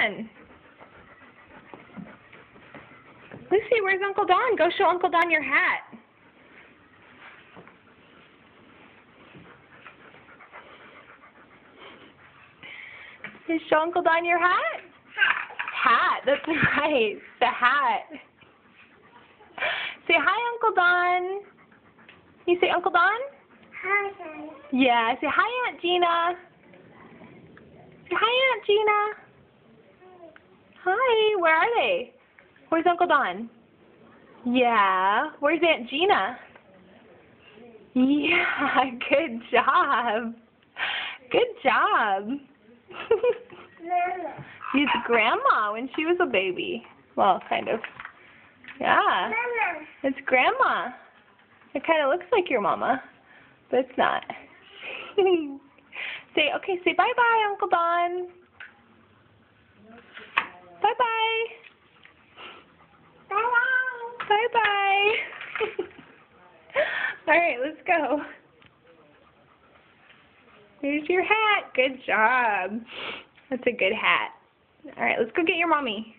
Don? Lucy, where's Uncle Don? Go show Uncle Don your hat. Show Uncle Don your hat? Hat, that's right. The hat. Say hi, Uncle Don. You say Uncle Don? Hi. Yeah, say hi, Aunt Gina. Say hi, Aunt Gina. Hi, where are they? Where's Uncle Don? Yeah, where's Aunt Gina? Yeah, good job. Good job. Mama. She's grandma when she was a baby. Well, kind of. Yeah. Mama. It's grandma. It kind of looks like your mama, but it's not. Say bye-bye, Uncle Don. Bye-bye. Bye-bye. Bye-bye. All right, let's go. Here's your hat. Good job. That's a good hat. All right, let's go get your mommy.